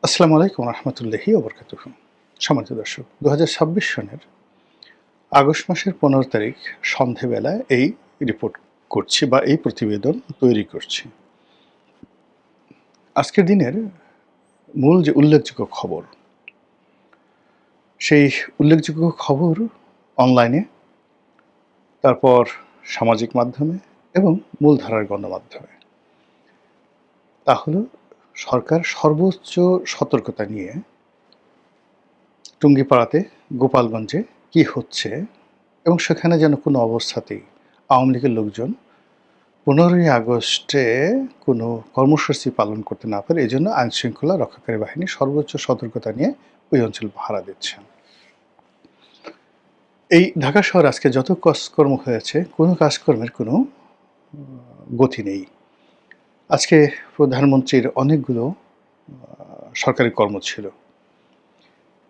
আসসালামু আলাইকুম রহমতুল্লাহি ওবরকাতুহ। সম্মানিত দর্শক, ২০২৬ সনের আগস্ট মাসের ১৫ তারিখ সন্ধেবেলায় এই রিপোর্ট করছি বা এই প্রতিবেদন তৈরি করছি। আজকের দিনের মূল যে উল্লেখযোগ্য খবর, সেই উল্লেখযোগ্য খবর অনলাইনে, তারপর সামাজিক মাধ্যমে এবং মূলধারার গণমাধ্যমে। তা হলো সরকার সর্বোচ্চ সতর্কতা নিয়ে টুঙ্গিপাড়াতে, গোপালগঞ্জে কি হচ্ছে এবং সেখানে যেন কোনো অবস্থাতেই আওয়ামী লীগের লোকজন ১৫ই আগস্টে কোনো কর্মসূচি পালন করতে না পারে, এজন্য আইনশৃঙ্খলা রক্ষাকারী বাহিনী সর্বোচ্চ সতর্কতা নিয়ে ওই অঞ্চল পাহারা দিচ্ছেন। এই ঢাকা শহরে আজকে যত কাজকর্ম হয়েছে, কোনো কাজকর্মের কোনো গতি নেই। আজকে প্রধানমন্ত্রীর অনেকগুলো সরকারি কর্ম ছিল।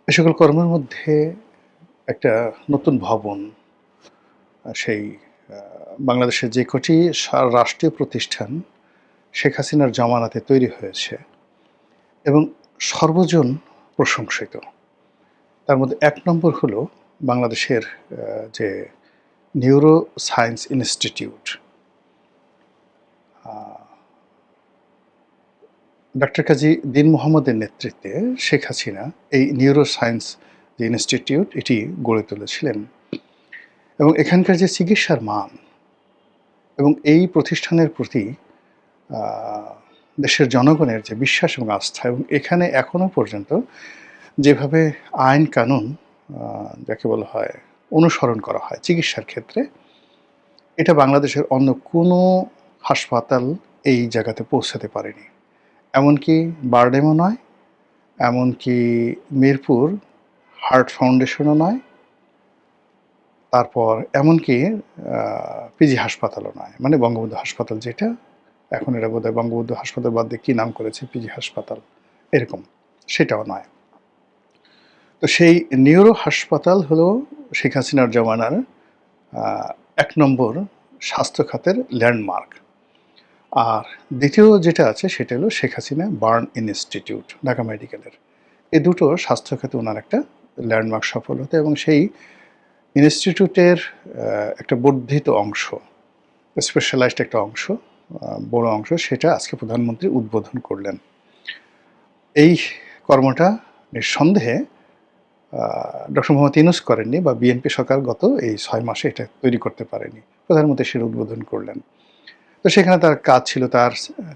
এ সকল কর্মের মধ্যে একটা নতুন ভবন, সেই বাংলাদেশের যে কটি রাষ্ট্রীয় প্রতিষ্ঠান শেখ হাসিনার জামানাতে তৈরি হয়েছে এবং সর্বজন প্রশংসিত, তার মধ্যে ১ নম্বর হলো বাংলাদেশের যে নিউরো সায়েন্স ইনস্টিটিউট। ডক্টর কাজী দীন মোহাম্মদের নেতৃত্বে শেখ হাসিনা এই নিউরো সায়েন্স যে ইনস্টিটিউট এটি গড়ে তুলেছিলেন এবং এখানকার যে চিকিৎসার মান এবং এই প্রতিষ্ঠানের প্রতি দেশের জনগণের যে বিশ্বাস এবং আস্থা, এবং এখানে এখনো পর্যন্ত যেভাবে আইন কানুন যাকে বলা হয় অনুসরণ করা হয় চিকিৎসার ক্ষেত্রে, এটা বাংলাদেশের অন্য কোনো হাসপাতাল এই জায়গাতে পৌঁছাতে পারেনি। এমনকি বারডেমও নয়, এমনকি মিরপুর হার্ট ফাউন্ডেশনও নয়, তারপর এমনকি পিজি হাসপাতালও নয়, মানে বঙ্গবন্ধু হাসপাতাল যেটা এখন, এটা বোধহয় বঙ্গবন্ধু হাসপাতাল বাদ দিয়ে কী নাম করেছে, পিজি হাসপাতাল এরকম, সেটাও নয়। তো সেই নিউরো হাসপাতাল হলো শেখ হাসিনার জামানার ১ নম্বর স্বাস্থ্য খাতের ল্যান্ডমার্ক। আর দ্বিতীয় যেটা আছে সেটা হলো শেখ হাসিনা বার্ন ইনস্টিটিউট ঢাকা মেডিকেলের। এই দুটো স্বাস্থ্য খাতে ওনার একটা ল্যান্ডমার্ক সফলতা, এবং সেই ইনস্টিটিউটের একটা বর্ধিত অংশ, স্পেশালাইজড একটা অংশ, বড় অংশ, সেটা আজকে প্রধানমন্ত্রী উদ্বোধন করলেন। এই কর্মটা নিঃসন্দেহে ডক্টর মোহাম্মদ ইউনূস করেননি, বা বিএনপি সরকার গত এই ৬ মাসে এটা তৈরি করতে পারেনি। প্রধানমন্ত্রী সেটা উদ্বোধন করলেন। তো সেখানে তার কাজ ছিল, তার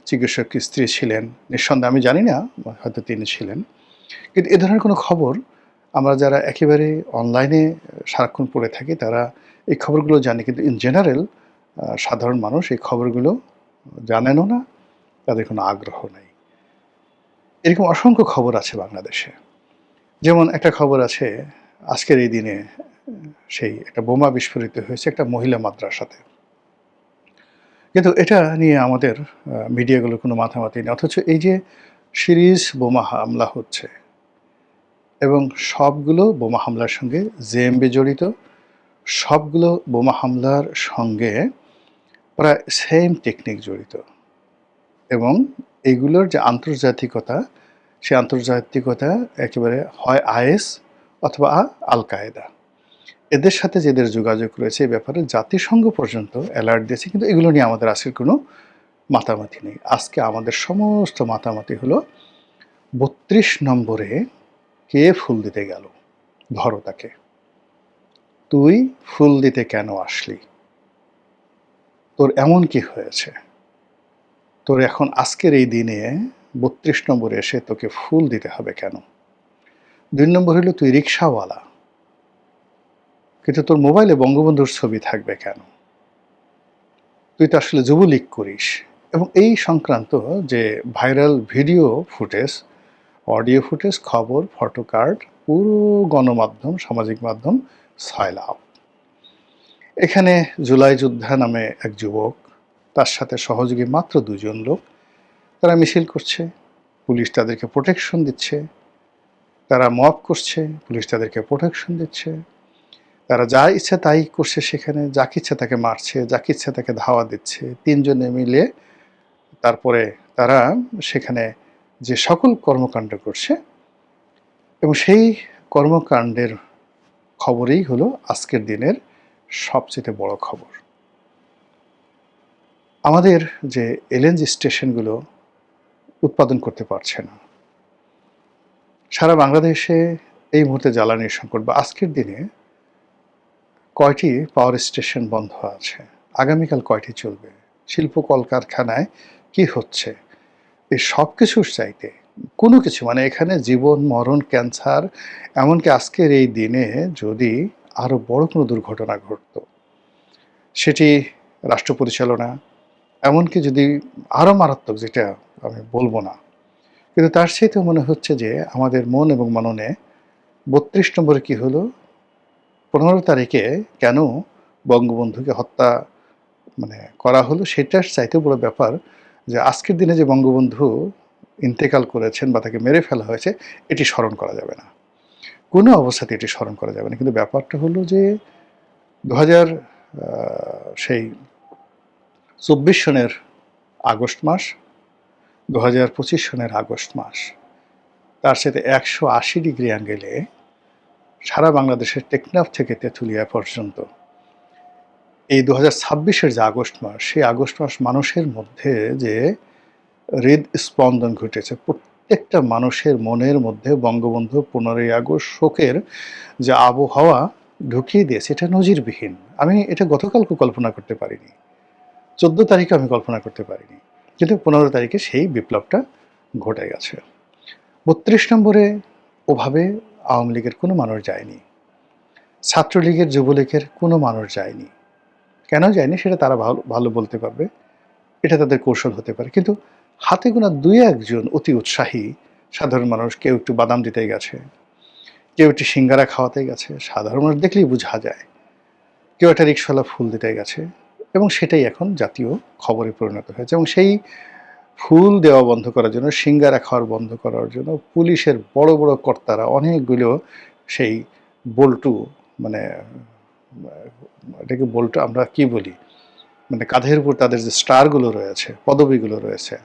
চিকিৎসক স্ত্রী ছিলেন, নিঃসন্দেহে আমি জানি না, হয়তো তিনি ছিলেন। কিন্তু এ ধরনের কোনো খবর আমরা যারা একেবারে অনলাইনে সারাক্ষণ পড়ে থাকি তারা এই খবরগুলো জানি, কিন্তু ইন জেনারেল সাধারণ মানুষ এই খবরগুলো জানেনও না, তাদের কোনো আগ্রহ নেই। এরকম অসংখ্য খবর আছে বাংলাদেশে। যেমন একটা খবর আছে আজকের এই দিনে, সেই একটা বোমা বিস্ফোরিত হয়েছে একটা মহিলা মাদ্রাসাতে, কিন্তু এটা নিয়ে আমাদের মিডিয়াগুলো কোনো মাথামাতি নেই। অথচ এই যে সিরিজ বোমা হামলা হচ্ছে এবং সবগুলো বোমা হামলার সঙ্গে জেএমবি জড়িত, সবগুলো বোমা হামলার সঙ্গে প্রায় সেম টেকনিক জড়িত, এবং এইগুলোর যে আন্তর্জাতিকতা, সে আন্তর্জাতিকতা একেবারে হয় আইএস অথবা আল কায়েদা। এদের সাথে যেদের যোগাযোগ রয়েছে এই ব্যাপারে জাতিসংঘ পর্যন্ত অ্যালার্ট দিয়েছে, কিন্তু এগুলো নিয়ে আমাদের আজকের কোনো মাতামাতি নেই। আজকে আমাদের সমস্ত মাতামাতি হলো ৩২ নম্বরে কে ফুল দিতে গেল, ধরো তাকে, তুই ফুল দিতে কেন আসলি, তোর এমন কি হয়েছে, তোর এখন আজকের এই দিনে ৩২ নম্বরে এসে তোকে ফুল দিতে হবে কেন? ২ নম্বর হলো তুই রিক্সাওয়ালা, কিন্তু তোর মোবাইলে বঙ্গবন্ধুর ছবি থাকবে কেন? তুই তো আসলে যুবলীগ করিস। এবং এই সংক্রান্ত যে viral video footage, audio footage, খবর, ফটো কার্ড, পুরো গণমাধ্যম, সামাজিক মাধ্যম সয়লাব। এখানে জুলাই যোদ্ধা নামে এক যুবক, তার সাথে সহযোগী মাত্র ২ জন লোক, তারা মিছিল করছে, পুলিশ তাদেরকে প্রোটেকশন দিচ্ছে, তারা মব করছে, পুলিশ তাদেরকে প্রোটেকশন দিচ্ছে, তারা যা ইচ্ছা তাই করছে, সেখানে যাকে ইচ্ছা তাকে মারছে, যাকে ইচ্ছা তাকে ধাওয়া দিচ্ছে। ৩ জনে মিলে তারপরে তারা সেখানে যে সকল কর্মকাণ্ড করছে, এবং সেই কর্মকাণ্ডের খবরই হলো আজকের দিনের সবচেয়ে বড় খবর। আমাদের যে এলএনজি স্টেশনগুলো উৎপাদন করতে পারছে না, সারা বাংলাদেশে এই মুহূর্তে জ্বালানির সংকট, বা আজকের দিনে কয়টি পাওয়ার স্টেশন বন্ধ আছে, আগামীকাল কয়টি চলবে, শিল্প কলকারখানায় কি হচ্ছে, এই সব কিছুর চাইতে কোনো কিছু, মানে এখানে জীবন মরণ, ক্যান্সার, এমনকি আজকের এই দিনে যদি আরও বড় কোনো দুর্ঘটনা ঘটত, সেটি রাষ্ট্র পরিচালনা, এমনকি যদি আরও মারাত্মক, যেটা আমি বলবো না, কিন্তু তার সাথে মনে হচ্ছে যে আমাদের মন এবং মননে ৩২ নম্বরে কি হলো, ১৫ তারিখে কেন বঙ্গবন্ধুকে হত্যা করা হলো, সেটার চাইতে বড় ব্যাপার যে আজকের দিনে যে বঙ্গবন্ধু ইন্তেকাল করেছেন বা তাকে মেরে ফেলা হয়েছে, এটি স্মরণ করা যাবে না, কোনো অবস্থাতে এটি স্মরণ করা যাবে না। কিন্তু ব্যাপারটা হলো যে ২০০০ সেই ২৪ সনের আগস্ট মাস, ২০২৫ সনের আগস্ট মাস, তার সাথে ১৮০ ডিগ্রি অ্যাঙ্গেলে সারা বাংলাদেশের টেকনাফ থেকে তেঁতুলিয়া পর্যন্ত এই ২০২৬-এর যে আগস্ট মাস, সেই আগস্ট মাস মানুষের মধ্যে যে হৃদস্পন্দন ঘটেছে, প্রত্যেকটা মানুষের মনের মধ্যে বঙ্গবন্ধু ১৫ই আগস্ট শোকের যে আবহাওয়া ঢুকিয়ে দিয়েছে, এটা নজিরবিহীন। আমি এটা গতকালকে কল্পনা করতে পারিনি, ১৪ তারিখে আমি কল্পনা করতে পারিনি, কিন্তু ১৫ তারিখে সেই বিপ্লবটা ঘটে গেছে। ৩২ নম্বরে ওভাবে আওয়ামী লীগের কোনো মানুষ যায়নি, ছাত্রলীগের, যুবলীগের কোনো মানুষ যায়নি। কেন যায়নি সেটা তারা ভালো বলতে পারবে, এটা তাদের কৌশল হতে পারে। কিন্তু হাতে গোনা ২-১ জন অতি উৎসাহী সাধারণ মানুষ, কেউ একটু বাদাম দিতে গেছে, কেউ একটু সিঙ্গারা খাওয়াতে গেছে, সাধারণ মানুষ দেখলেই বোঝা যায়, কেউ একটা রিক্সাওয়ালা ফুল দিতে গেছে, এবং সেটাই এখন জাতীয় খবরে পরিণত হয়েছে। এবং সেই ফুল দেওয়া বন্ধ করার জন্য, সিঙ্গারা খাওয়ার বন্ধ করার জন্য পুলিশের বড় বড় কর্তারা অনেকগুলো সেই বল্টু, এটাকে বল্টু আমরা কি বলি, কাঁধের উপর তাদের যে স্টারগুলো রয়েছে, পদবিগুলো রয়েছে,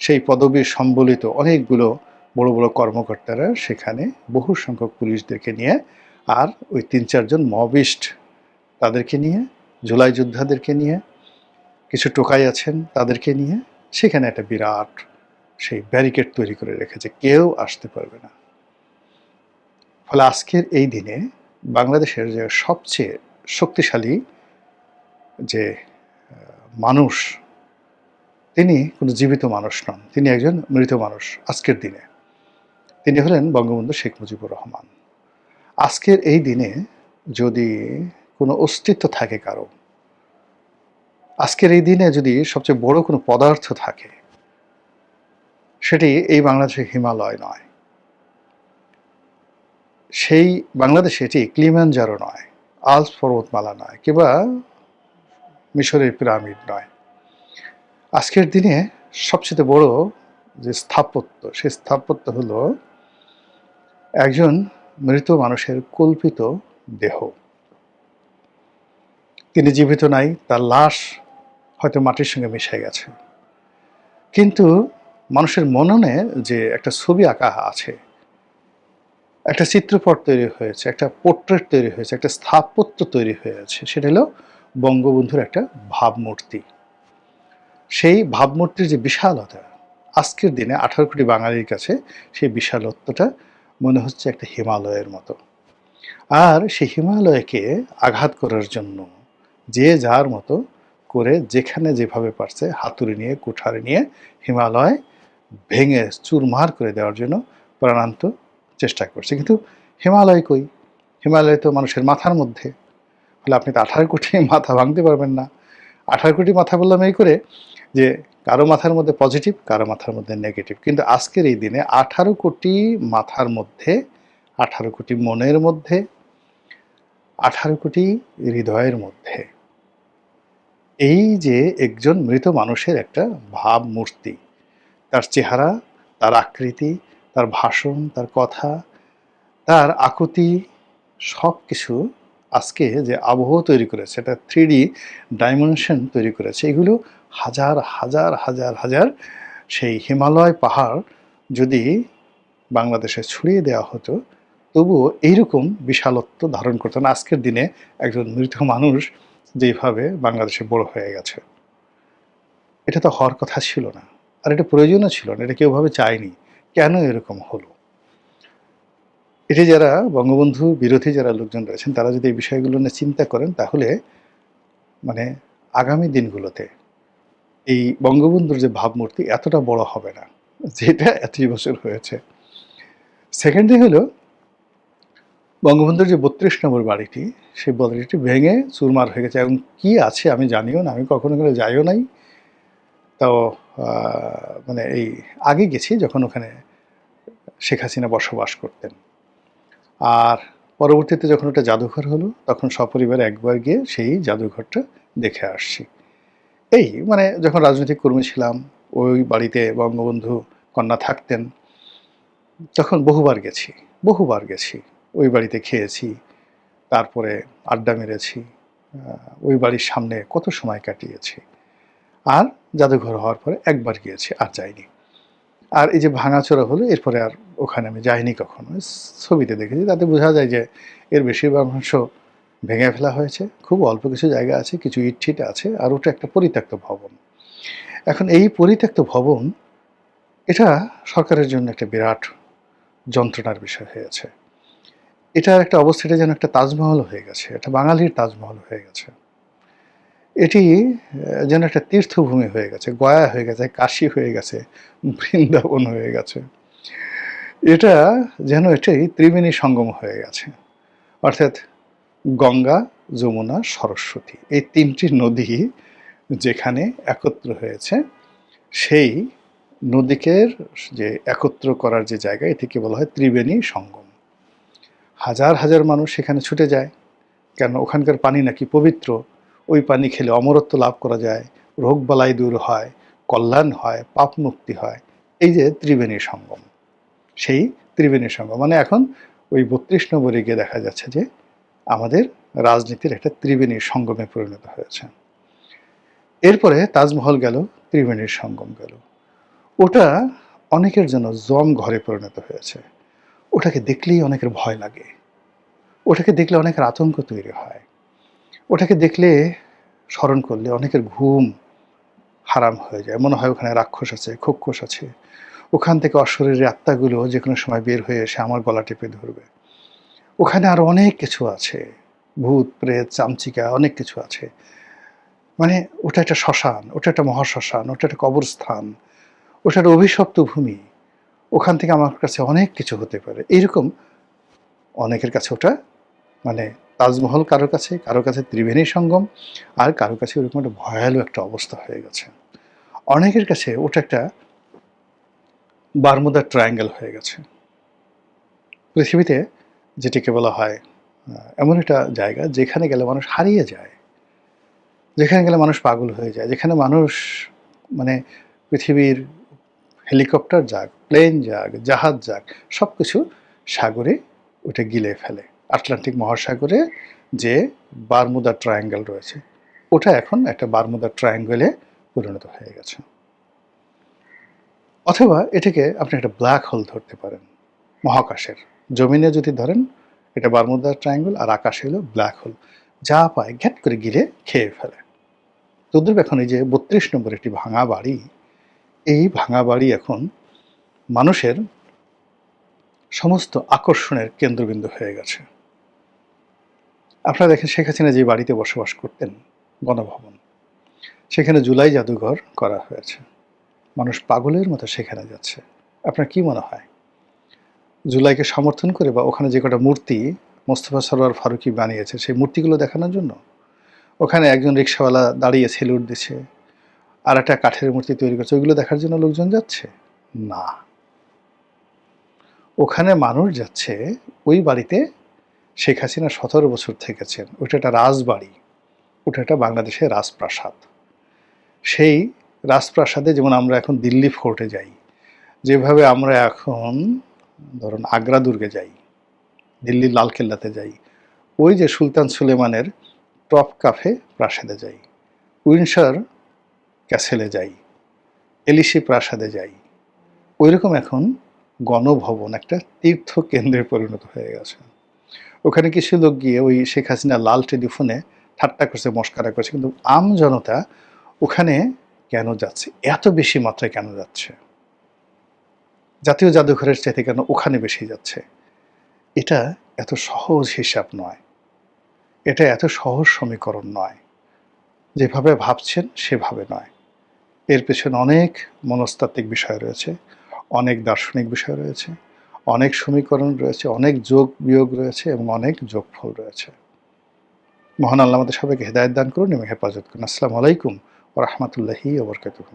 সেই পদবী সম্বলিত অনেকগুলো বড় বড় কর্মকর্তারা সেখানে বহু সংখ্যক পুলিশদেরকে নিয়ে, আর ওই ৩-৪ জন মবিস্ট তাদেরকে নিয়ে, জুলাই যোদ্ধাদেরকে নিয়ে, কিছু টোকাই আছেন তাদেরকে নিয়ে সেখানে একটা বিরাট সেই ব্যারিকেড তৈরি করে রেখেছে, কেউ আসতে পারবে না। ফলে আজকের এই দিনে বাংলাদেশের যে সবচেয়ে শক্তিশালী যে মানুষ, তিনি কোনো জীবিত মানুষ নন, তিনি একজন মৃত মানুষ। আজকের দিনে তিনি হলেন বঙ্গবন্ধু শেখ মুজিবুর রহমান। আজকের এই দিনে যদি কোনো অস্তিত্ব থাকে কারো, আজকের এই দিনে যদি সবচেয়ে বড় কোনো পদার্থ থাকে, সেটি এই বাংলাদেশের হিমালয় নয়, সেই বাংলাদেশে এটি কিলিমানজারো নয়, আল্পস পর্বতমালা নয়, কিংবা মিশরের পিরামিড নয়। আজকের দিনে সবচেয়ে বড় যে স্থাপত্য, সেই স্থাপত্য হলো একজন মৃত মানুষের কল্পিত দেহ। তিনি জীবিত নাই, তার লাশ হয়তো মাটির সঙ্গে মিশে গেছে, কিন্তু মানুষের মননে যে একটা ছবি আঁকা আছে, একটা চিত্রপট তৈরি হয়েছে, একটা পোর্ট্রেট তৈরি হয়েছে, একটা স্থাপত্য তৈরি হয়েছে, সেটা হলো বঙ্গবন্ধুর একটা ভাবমূর্তি। সেই ভাবমূর্তির যে বিশালতা, আজকের দিনে 18 কোটি বাঙালির কাছে সেই বিশালত্বটা মনে হচ্ছে একটা হিমালয়ের মতো। আর সেই হিমালয়কে আঘাত করার জন্য যে যার মতো করে যেখানে যেভাবে পারছে হাতুড়ি নিয়ে, কুঠারি নিয়ে হিমালয় ভেঙে চুরমার করে দেওয়ার জন্য প্রাণান্ত চেষ্টা করছে। কিন্তু হিমালয় কই? হিমালয় তো মানুষের মাথার মধ্যে। ফলে আপনি তো 18 কোটি মাথা ভাঙতে পারবেন না। 18 কোটি মাথা বললাম এই করে যে কারো মাথার মধ্যে পজিটিভ, কারো মাথার মধ্যে নেগেটিভ। কিন্তু আজকের এই দিনে 18 কোটি মাথার মধ্যে, 18 কোটি মনের মধ্যে, 18 কোটি হৃদয়ের মধ্যে এই যে একজন মৃত মানুষের একটা ভাবমূর্তি, তার চেহারা, তার আকৃতি, তার ভাষণ, তার কথা, তার আকুতি, সব কিছু আজকে যে আবহ তৈরি করেছে, এটা 3D ডাইমেনশন তৈরি করেছে। এগুলো হাজার হাজার হাজার হাজার সেই হিমালয় পাহাড় যদি বাংলাদেশে ছড়িয়ে দেওয়া হতো, তবুও এইরকম বিশালত্ব ধারণ করতো না আজকের দিনে একজন মৃত মানুষ যেভাবে বাংলাদেশে বড় হয়ে গেছে। এটা তো হওয়ার কথা ছিল না, আর এটা প্রয়োজনও ছিল না, এটা কেউ ভাবে চায়নি। কেন এরকম হলো? এটি যারা বঙ্গবন্ধু বিরোধী যারা লোকজন রয়েছেন, তারা যদি এই বিষয়গুলো নিয়ে চিন্তা করেন, তাহলে মানে আগামী দিনগুলোতে এই বঙ্গবন্ধুর যে ভাবমূর্তি এতটা বড় হবে না, যেটা এতই বছর হয়েছে। সেকেন্ডলি হলো বঙ্গবন্ধুর যে ৩২ নম্বর বাড়িটি, সেই বাড়িটি ভেঙে চুরমার হয়ে গেছে, এবং কি আছে আমি জানিও না, আমি কখনো ওখানে যাইও নাই। তাও মানে এই আগে গেছি যখন ওখানে শেখ হাসিনা বসবাস করতেন। আর পরবর্তীতে যখন ওটা জাদুঘর হলো, তখন সপরিবারে একবার গিয়ে সেই জাদুঘরটা দেখে আসছি। এই মানে যখন রাজনৈতিক কর্মী ছিলাম, ওই বাড়িতে বঙ্গবন্ধু কন্যা থাকতেন, তখন বহুবার গেছি। ওই বাড়িতে খেয়েছি, তারপরে আড্ডা মেরেছি, ওই বাড়ির সামনে কত সময় কাটিয়েছি। আর জাদুঘর হওয়ার পরে একবার গিয়েছি, আর যাইনি। আর এই যে ভাঙাচোরা হলো, এরপরে আর ওখানে আমি যাইনি কখনো। ছবিতে দেখেছি, তাতে বোঝা যায় যে এর বেশিরভাগ অংশ ভেঙে ফেলা হয়েছে, খুব অল্প কিছু জায়গা আছে, কিছু ইট-ঠিট আছে, আর ওটা একটা পরিত্যক্ত ভবন। এখন এই পরিত্যক্ত ভবন, এটা সরকারের জন্য একটা বিরাট যন্ত্রণার বিষয় হয়েছে। এটার একটা অবস্থা, এটা যেন একটা তাজমহল হয়ে গেছে, এটা বাঙালির তাজমহল হয়ে গেছে। এটি যেন একটা তীর্থভূমি হয়ে গেছে, গয়া হয়ে গেছে, কাশী হয়ে গেছে, বৃন্দাবন হয়ে গেছে। এটা যেন এটাই ত্রিবেণী সঙ্গম হয়ে গেছে, অর্থাৎ গঙ্গা, যমুনা, সরস্বতী, এই তিনটি নদী যেখানে একত্র হয়েছে, সেই নদীকে যে একত্র করার যে জায়গা, এটিকে বলা হয় ত্রিবেণী সঙ্গম। হাজার হাজার মানুষ সেখানে ছুটে যায়, কেন ওখানকার পানি নাকি পবিত্র, ওই পানি খেলে অমরত্ব লাভ করা যায়, রোগবালাই দূর হয়, কল্যাণ হয়, পাপ মুক্তি হয়। এই যে ত্রিবেণী সঙ্গম, সেই ত্রিবেণী সঙ্গম মানে এখন ওই ৩২ নম্বরে গিয়ে দেখা যাচ্ছে যে আমাদের রাজনীতির একটা ত্রিবেণীর সঙ্গমে পরিণত হয়েছে। এরপরে তাজমহল গেল, ত্রিবেণীর সঙ্গম গেল। ওটা অনেকের জন্য জম ঘরে পরিণত হয়েছে। ওটাকে দেখলেই অনেকের ভয় লাগে, ওটাকে দেখলে অনেকের আতঙ্ক তৈরি হয়, ওটাকে দেখলে স্মরণ করলে অনেকের ঘুম হারাম হয়ে যায়, মনে হয় ওখানে রাক্ষস আছে, খোক্ষস আছে, ওখান থেকে অশরীরী আত্মাগুলো যে কোনো সময় বের হয়ে এসে আমার গলা টিপে ধরবে। ওখানে আরো অনেক কিছু আছে, ভূত প্রেত চামচিকা অনেক কিছু আছে। মানে ওটা একটা শ্মশান, ওটা একটা মহাশ্মশান, ওটা একটা কবরস্থান, ওটা একটা অভিশপ্ত ভূমি, ওখান থেকে আমার কাছে অনেক কিছু হতে পারে, এইরকম অনেকের কাছে ওটা মানে তাজমহল, কারো কাছে ত্রিবেণী সঙ্গম, আর কারো কাছে ওরকম একটা ভয়ালো একটা অবস্থা হয়ে গেছে। অনেকের কাছে ওটা একটা বারমুদা ট্রায়াঙ্গেল হয়ে গেছে। পৃথিবীতে যেটিকে বলা হয় এমন একটা জায়গা যেখানে গেলে মানুষ হারিয়ে যায়, যেখানে গেলে মানুষ পাগল হয়ে যায়, যেখানে মানুষ মানে পৃথিবীর হেলিকপ্টার যাক, প্লেন যাক, জাহাজ যাক, সব কিছু সাগরে ওটা গিলে ফেলে। আটলান্টিক মহাসাগরে যে বারমুদা ট্রায়াঙ্গেল রয়েছে, ওটা এখন একটা বারমুদা ট্রায়াঙ্গেলে পরিণত হয়ে গেছে। অথবা এটাকে আপনি একটা ব্ল্যাক হোল ধরতে পারেন, মহাকাশের জমিনে যদি ধরেন এটা বারমুদা ট্রায়াঙ্গেল, আর আকাশে হলো ব্ল্যাক হোল, যা পায় ঘ্যাট করে গিলে খেয়ে ফেলে। তদ্রূপ এখন এই যে ৩২ নম্বর একটি ভাঙা বাড়ি, এই ভাঙা বাড়ি এখন মানুষের সমস্ত আকর্ষণের কেন্দ্রবিন্দু হয়ে গেছে। আপনারা দেখেন শেখ হাসিনা যে বাড়িতে বসবাস করতেন, গণভবন, সেখানে জুলাই জাদুঘর করা হয়েছে, মানুষ পাগলের মতো সেখানে যাচ্ছে। আপনার কি মনে হয়, জুলাইকে সমর্থন করে বা ওখানে যে কটা মূর্তি মোস্তফা সরোয়ার ফারুকী বানিয়েছে সেই মূর্তিগুলো দেখানোর জন্য? ওখানে একজন রিক্সাওয়ালা দাঁড়িয়ে সেলুট দিচ্ছে, আর একটা কাঠের মূর্তি তৈরি করছে, ওইগুলো দেখার জন্য লোকজন যাচ্ছে না। ওখানে মানুষ যাচ্ছে, ওই বাড়িতে শেখ হাসিনা ১৭ বছর থেকেছেন, ওটা একটা রাজবাড়ি, ওটা একটা বাংলাদেশের রাজপ্রাসাদ। সেই রাজপ্রাসাদে যেমন আমরা এখন দিল্লি ফোর্টে যাই, যেভাবে আমরা এখন ধরুন আগ্রা দুর্গে যাই, দিল্লির লালকেল্লাতে যাই, ওই যে সুলতান সুলেমানের টপ কাফে প্রাসাদে যাই, উইন্ডসর ক্যাসেলে যাই, এলিসি প্রাসাদে যাই, ওইরকম এখন গণভবন একটা তীর্থ কেন্দ্রে পরিণত হয়ে গেছে। ওখানে কিছু লোক গিয়ে ওই শেখ হাসিনা লাল টেলিফোনে ঠাট্টা করছে, মশকরা করছে, কিন্তু জনতা ওখানে কেন যাচ্ছে, এত বেশি মাত্রায় কেন যাচ্ছে, জাতীয় জাদুঘরের চাইতে কেন ওখানে বেশি যাচ্ছে? এটা এত সহজ হিসাব নয়, এটা এত সহজ সমীকরণ নয়। যেভাবে ভাবছেন সেভাবে নয়। এর পেছনে অনেক মনস্তাত্ত্বিক বিষয় রয়েছে, অনেক দার্শনিক বিষয় রয়েছে, অনেক সমীকরণ রয়েছে, অনেক যোগ বিয়োগ রয়েছে এবং অনেক যোগফল রয়েছে। মহান আল্লাহ আমাদের সবাইকে হেদায়েত দান করুন এবং হেফাজত করুন। আসসালামু আলাইকুম ওয়া রাহমাতুল্লাহি ওয়া বারাকাতুহু।